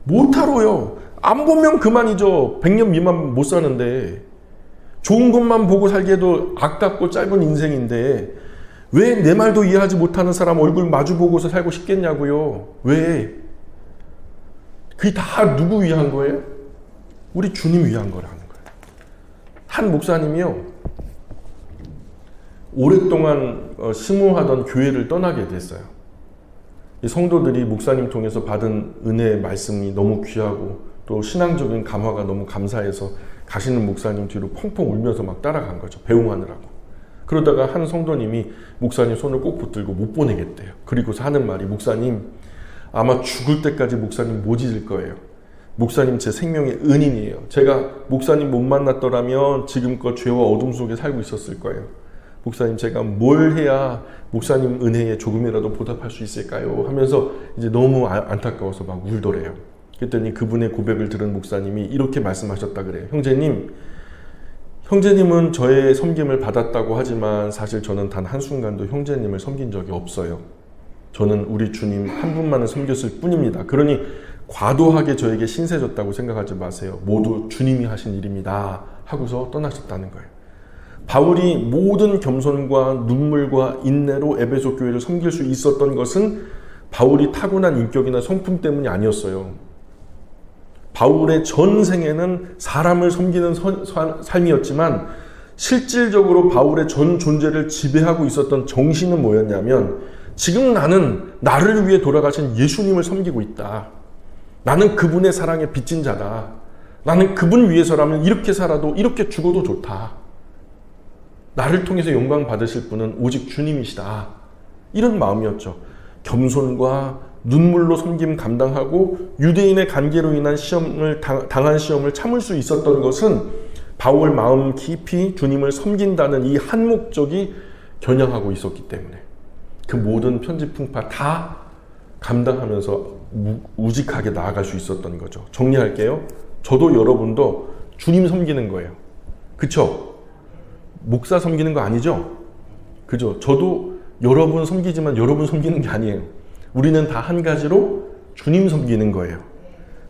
못하러요. 안 보면 그만이죠. 100년 미만 못 사는데. 좋은 것만 보고 살기에도 아깝고 짧은 인생인데 왜 내 말도 이해하지 못하는 사람 얼굴 마주보고서 살고 싶겠냐고요. 왜? 그게 다 누구 위한 거예요? 우리 주님 위한 거라는 거예요. 한 목사님이요. 오랫동안 심호하던 교회를 떠나게 됐어요. 이 성도들이 목사님 통해서 받은 은혜의 말씀이 너무 귀하고 또 신앙적인 감화가 너무 감사해서 가시는 목사님 뒤로 펑펑 울면서 막 따라간 거죠. 배웅하느라고. 그러다가 한 성도님이 목사님 손을 꼭 붙들고 못 보내겠대요. 그리고서 하는 말이 목사님 아마 죽을 때까지 목사님 못 잊을 거예요. 목사님 제 생명의 은인이에요. 제가 목사님 못 만났더라면 지금껏 죄와 어둠 속에 살고 있었을 거예요. 목사님 제가 뭘 해야 목사님 은혜에 조금이라도 보답할 수 있을까요? 하면서 이제 너무 안타까워서 막 울더래요. 그랬더니 그분의 고백을 들은 목사님이 이렇게 말씀하셨다 그래요. 형제님은 저의 섬김을 받았다고 하지만 사실 저는 단 한순간도 형제님을 섬긴 적이 없어요. 저는 우리 주님 한 분만을 섬겼을 뿐입니다. 그러니 과도하게 저에게 신세졌다고 생각하지 마세요. 모두 주님이 하신 일입니다. 하고서 떠나셨다는 거예요. 바울이 모든 겸손과 눈물과 인내로 에베소 교회를 섬길 수 있었던 것은 바울이 타고난 인격이나 성품 때문이 아니었어요. 바울의 전 생애는 사람을 섬기는 삶이었지만 실질적으로 바울의 전 존재를 지배하고 있었던 정신은 뭐였냐면 지금 나는 나를 위해 돌아가신 예수님을 섬기고 있다. 나는 그분의 사랑에 빚진 자다. 나는 그분 위해서라면 이렇게 살아도 이렇게 죽어도 좋다. 나를 통해서 영광 받으실 분은 오직 주님이시다. 이런 마음이었죠. 겸손과 눈물로 섬김 감당하고 유대인의 관계로 인한 당한 시험을 참을 수 있었던 것은 바울 마음 깊이 주님을 섬긴다는 이 한 목적이 겨냥하고 있었기 때문에 그 모든 편지풍파 다 감당하면서 우직하게 나아갈 수 있었던 거죠. 정리할게요. 저도 여러분도 주님 섬기는 거예요. 그쵸? 목사 섬기는 거 아니죠? 그죠? 저도 여러분 섬기지만 여러분 섬기는 게 아니에요. 우리는 다 한 가지로 주님 섬기는 거예요.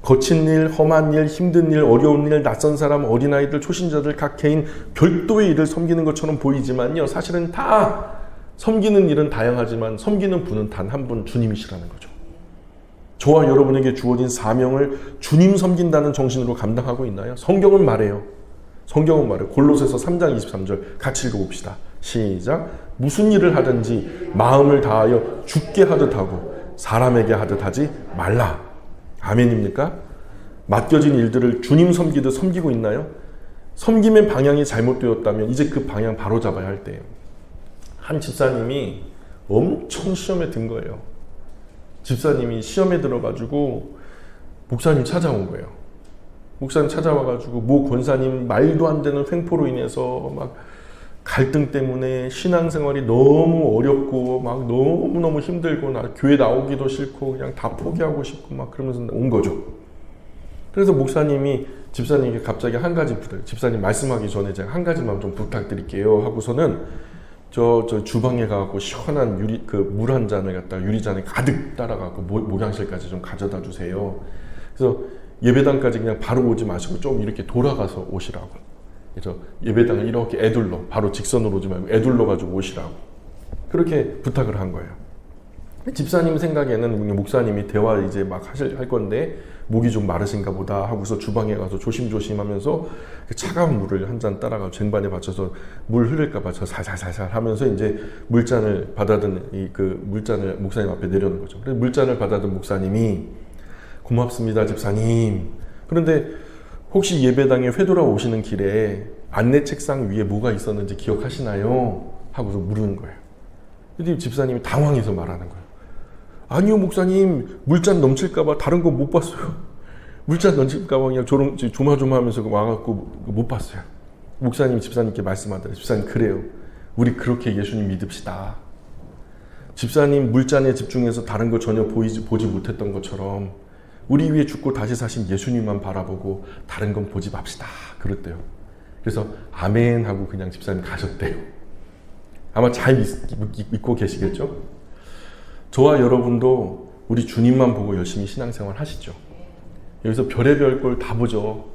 거친 일, 험한 일, 힘든 일, 어려운 일, 낯선 사람, 어린아이들, 초신자들 각 개인 별도의 일을 섬기는 것처럼 보이지만요. 사실은 다 섬기는 일은 다양하지만 섬기는 분은 단 한 분 주님이시라는 거죠. 저와 여러분에게 주어진 사명을 주님 섬긴다는 정신으로 감당하고 있나요? 성경은 말해요. 성경은 말해요. 골로새서 3장 23절 같이 읽어봅시다. 시작. 무슨 일을 하든지 마음을 다하여 주께 하듯 하고 사람에게 하듯 하지 말라. 아멘입니까? 맡겨진 일들을 주님 섬기듯 섬기고 있나요? 섬김의 방향이 잘못되었다면 이제 그 방향 바로 잡아야 할 때예요. 한 집사님이 엄청 시험에 든 거예요. 집사님이 시험에 들어가지고 목사님 찾아온 거예요. 목사님 찾아와가지고 모 권사님 말도 안 되는 횡포로 인해서 막 갈등 때문에 신앙생활이 너무 어렵고 막 너무너무 힘들고 나 교회 나오기도 싫고 그냥 다 포기하고 싶고 막 그러면서 온 거죠. 그래서 목사님이 집사님에게 갑자기 한 가지 부탁, 집사님 말씀하기 전에 제가 한 가지만 좀 부탁드릴게요 하고서는 저 주방에 가고 시원한 물 한 잔을 갖다가 유리잔에 가득 따라가고 목양실까지 좀 가져다 주세요. 그래서 예배당까지 그냥 바로 오지 마시고 좀 이렇게 돌아가서 오시라고. 그래서 예배당을 이렇게 애둘러, 바로 직선으로 오지 말고 애둘러 가지고 오시라고 그렇게 부탁을 한 거예요. 집사님 생각에는 목사님이 대화 이제 막 할 건데 목이 좀 마르신가 보다 하고서 주방에 가서 조심조심 하면서 그 차가운 물을 한 잔 따라가 쟁반에 받쳐서 물 흐를까 봐 살살살살 하면서 이제 물잔을 받아든 그 물잔을 목사님 앞에 내려놓은 거죠. 그래서 물잔을 받아든 목사님이 고맙습니다 집사님. 그런데 혹시 예배당에 회돌아 오시는 길에 안내 책상 위에 뭐가 있었는지 기억하시나요? 하고서 물은 거예요. 근데 집사님이 당황해서 말하는 거예요. 아니요 목사님, 물잔 넘칠까봐 다른 거 못 봤어요. 물잔 넘칠까봐 그냥 조마조마하면서 와갖고 못 봤어요. 목사님 집사님께 말씀하더래요. 집사님 그래요. 우리 그렇게 예수님 믿읍시다. 집사님 물잔에 집중해서 다른 거 전혀 보지 못했던 것처럼 우리 위에 죽고 다시 사신 예수님만 바라보고 다른 건 보지 맙시다. 그랬대요. 그래서 아멘 하고 그냥 집사님 가셨대요. 아마 잘 믿고 계시겠죠? 저와 여러분도 우리 주님만 보고 열심히 신앙생활 하시죠. 여기서 별의별 걸 다 보죠.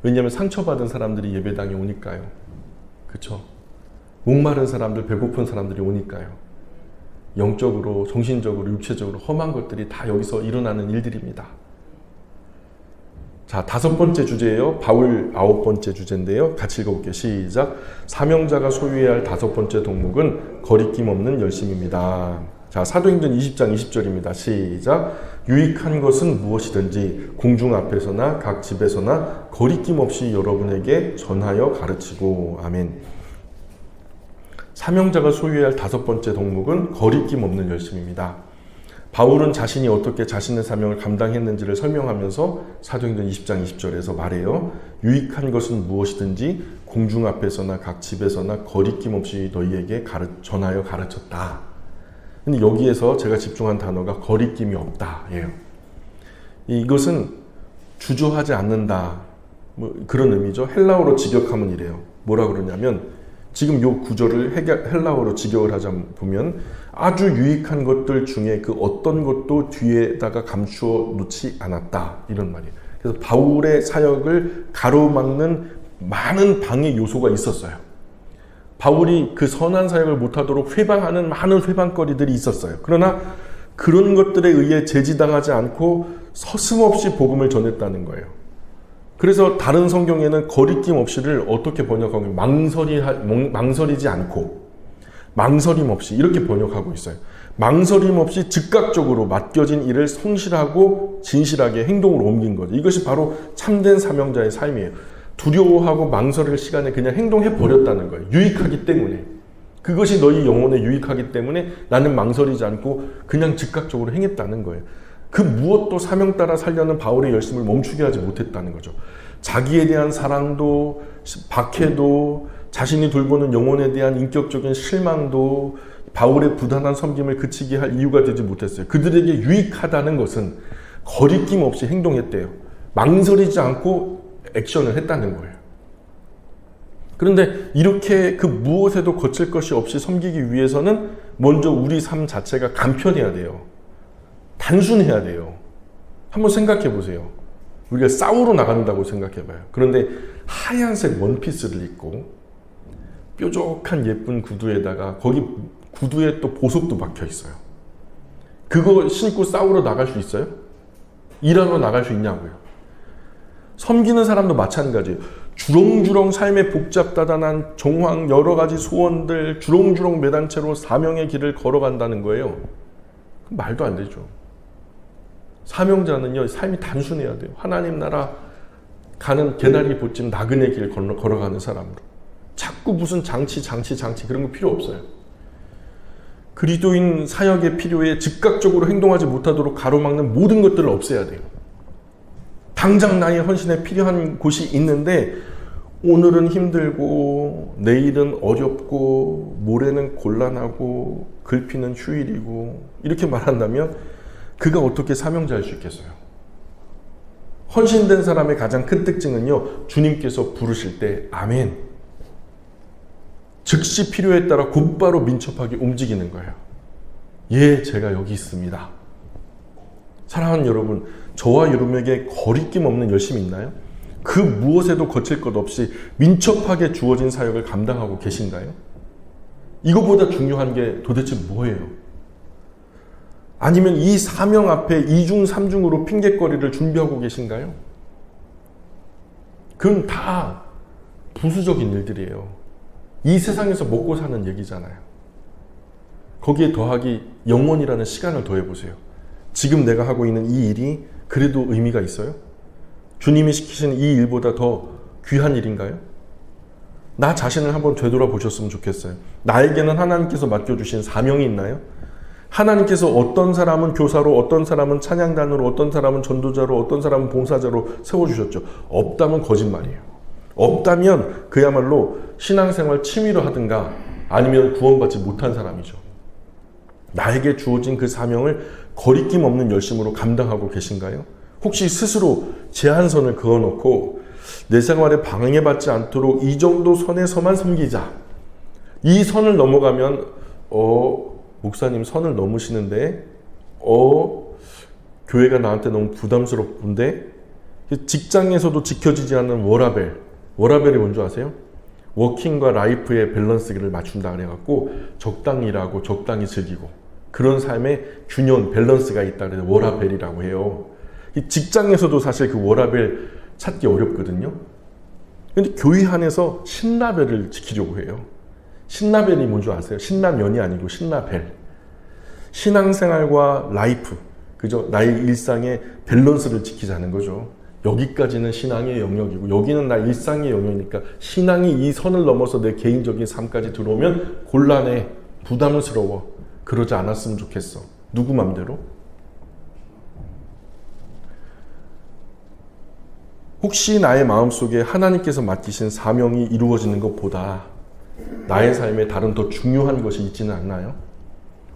왜냐하면 상처받은 사람들이 예배당에 오니까요. 그렇죠? 목마른 사람들, 배고픈 사람들이 오니까요. 영적으로, 정신적으로, 육체적으로 험한 것들이 다 여기서 일어나는 일들입니다. 자, 5번째 주제예요. 바울 9번째 주제인데요. 같이 읽어볼게요. 시작. 사명자가 소유해야 할 5번째 덕목은 거리낌 없는 열심입니다. 자, 사도행전 20장 20절입니다. 시작. 유익한 것은 무엇이든지 공중 앞에서나 각 집에서나 거리낌 없이 여러분에게 전하여 가르치고. 아멘. 사명자가 소유해야 할 5번째 덕목은 거리낌 없는 열심입니다. 바울은 자신이 어떻게 자신의 사명을 감당했는지를 설명하면서 사도행전 20장 20절에서 말해요. 유익한 것은 무엇이든지 공중 앞에서나 각 집에서나 거리낌 없이 너희에게 전하여 가르쳤다. 근데 여기에서 제가 집중한 단어가 거리낌이 없다 예요. 이것은 주저하지 않는다 뭐 그런 의미죠. 헬라어로 직역하면 이래요. 뭐라 그러냐면 지금 요 구절을 헬라어로 직역을 하자 보면 아주 유익한 것들 중에 그 어떤 것도 뒤에다가 감추어 놓지 않았다 이런 말이에요. 그래서 바울의 사역을 가로막는 많은 방해 요소가 있었어요. 바울이 그 선한 사역을 못하도록 회방하는 많은 회방거리들이 있었어요. 그러나 그런 것들에 의해 제지당하지 않고 서슴없이 복음을 전했다는 거예요. 그래서 다른 성경에는 거리낌 없이를 어떻게 번역하고 망설이지 않고 망설임 없이 이렇게 번역하고 있어요. 망설임 없이 즉각적으로 맡겨진 일을 성실하고 진실하게 행동으로 옮긴 거죠. 이것이 바로 참된 사명자의 삶이에요. 두려워하고 망설일 시간에 그냥 행동해 버렸다는 거예요. 유익하기 때문에. 그것이 너희 영혼에 유익하기 때문에 나는 망설이지 않고 그냥 즉각적으로 행했다는 거예요. 그 무엇도 사명 따라 살려는 바울의 열심을 멈추게 하지 못했다는 거죠. 자기에 대한 사랑도 박해도 자신이 돌보는 영혼에 대한 인격적인 실망도 바울의 부단한 섬김을 그치게 할 이유가 되지 못했어요. 그들에게 유익하다는 것은 거리낌 없이 행동했대요. 망설이지 않고 액션을 했다는 거예요. 그런데 이렇게 그 무엇에도 거칠 것이 없이 섬기기 위해서는 먼저 우리 삶 자체가 간편해야 돼요. 단순해야 돼요. 한번 생각해 보세요. 우리가 싸우러 나간다고 생각해 봐요. 그런데 하얀색 원피스를 입고 뾰족한 예쁜 구두에다가 거기 구두에 또 보석도 박혀 있어요. 그거 신고 싸우러 나갈 수 있어요? 일하러 나갈 수 있냐고요. 섬기는 사람도 마찬가지예요. 주렁주렁 삶의 복잡다단한 정황 여러 가지 소원들 주렁주렁 매단 채로 사명의 길을 걸어간다는 거예요. 말도 안 되죠. 사명자는요, 삶이 단순해야 돼요. 하나님 나라 가는 개나리 보찜 나그네 길 걸어가는 사람으로. 자꾸 무슨 장치 그런 거 필요 없어요. 그리스도인 사역의 필요에 즉각적으로 행동하지 못하도록 가로막는 모든 것들을 없애야 돼요. 당장 나의 헌신에 필요한 곳이 있는데 오늘은 힘들고 내일은 어렵고 모레는 곤란하고 글피는 휴일이고 이렇게 말한다면 그가 어떻게 사명자일 수 있겠어요? 헌신된 사람의 가장 큰 특징은요, 주님께서 부르실 때 아멘, 즉시 필요에 따라 곧바로 민첩하게 움직이는 거예요. 예, 제가 여기 있습니다. 사랑하는 여러분, 저와 여러분에게 거리낌 없는 열심이 있나요? 그 무엇에도 거칠 것 없이 민첩하게 주어진 사역을 감당하고 계신가요? 이거보다 중요한 게 도대체 뭐예요? 아니면 이 사명 앞에 이중 삼중으로 핑계거리를 준비하고 계신가요? 그건 다 부수적인 일들이에요. 이 세상에서 먹고 사는 얘기잖아요. 거기에 더하기 영원이라는 시간을 더해보세요. 지금 내가 하고 있는 이 일이 그래도 의미가 있어요? 주님이 시키신 이 일보다 더 귀한 일인가요? 나 자신을 한번 되돌아보셨으면 좋겠어요. 나에게는 하나님께서 맡겨주신 사명이 있나요? 하나님께서 어떤 사람은 교사로, 어떤 사람은 찬양단으로, 어떤 사람은 전도자로, 어떤 사람은 봉사자로 세워주셨죠. 없다면 거짓말이에요. 없다면 그야말로 신앙생활 취미로 하든가 아니면 구원받지 못한 사람이죠. 나에게 주어진 그 사명을 거리낌 없는 열심으로 감당하고 계신가요? 혹시 스스로 제한선을 그어놓고 내 생활에 방해받지 않도록 이 정도 선에서만 섬기자. 이 선을 넘어가면 목사님 선을 넘으시는데 교회가 나한테 너무 부담스럽던데. 직장에서도 지켜지지 않는 워라벨이 뭔지 아세요? 워킹과 라이프의 밸런스를 맞춘다 그래갖고 적당히 일하고 적당히 즐기고 그런 삶의 균형, 밸런스가 있다 그래서 워라벨이라고 해요. 직장에서도 사실 그 워라벨 찾기 어렵거든요. 근데 교회 안에서 신라벨을 지키려고 해요. 신라벨이 뭔지 아세요? 신라면이 아니고 신라벨. 신앙생활과 라이프, 그죠? 나의 일상의 밸런스를 지키자는 거죠. 여기까지는 신앙의 영역이고 여기는 나 일상의 영역이니까 신앙이 이 선을 넘어서 내 개인적인 삶까지 들어오면 곤란해, 부담스러워. 그러지 않았으면 좋겠어. 누구 맘대로? 혹시 나의 마음속에 하나님께서 맡기신 사명이 이루어지는 것보다 나의 삶에 다른 더 중요한 것이 있지는 않나요?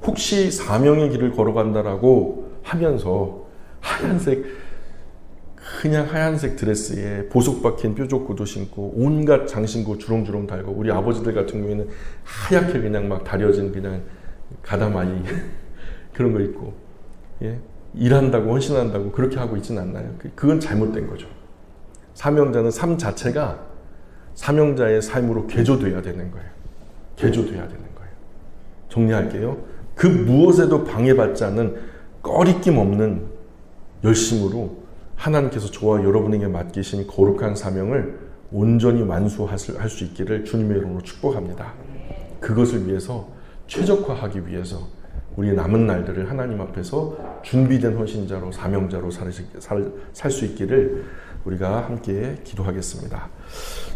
혹시 사명의 길을 걸어간다라고 하면서 그냥 하얀색 드레스에 보석 박힌 뾰족 구두 신고 온갖 장신구 주렁주렁 달고 우리 아버지들 같은 경우에는 하얗게 그냥 막 다려진 그냥 가다마이 그런 거 입고 일한다고 헌신한다고 그렇게 하고 있지는 않나요? 그건 잘못된 거죠. 사명자는 삶 자체가 사명자의 삶으로 개조돼야 되는 거예요. 개조돼야 되는 거예요. 정리할게요. 그 무엇에도 방해받지 않는 꺼리낌 없는 열심으로 하나님께서 저와 여러분에게 맡기신 거룩한 사명을 온전히 완수할 수 있기를 주님의 이름으로 축복합니다. 그것을 위해서 최적화하기 위해서 우리 남은 날들을 하나님 앞에서 준비된 헌신자로 사명자로 살 수 있기를 우리가 함께 기도하겠습니다.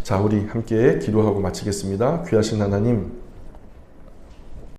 자, 우리 함께 기도하고 마치겠습니다. 귀하신 하나님,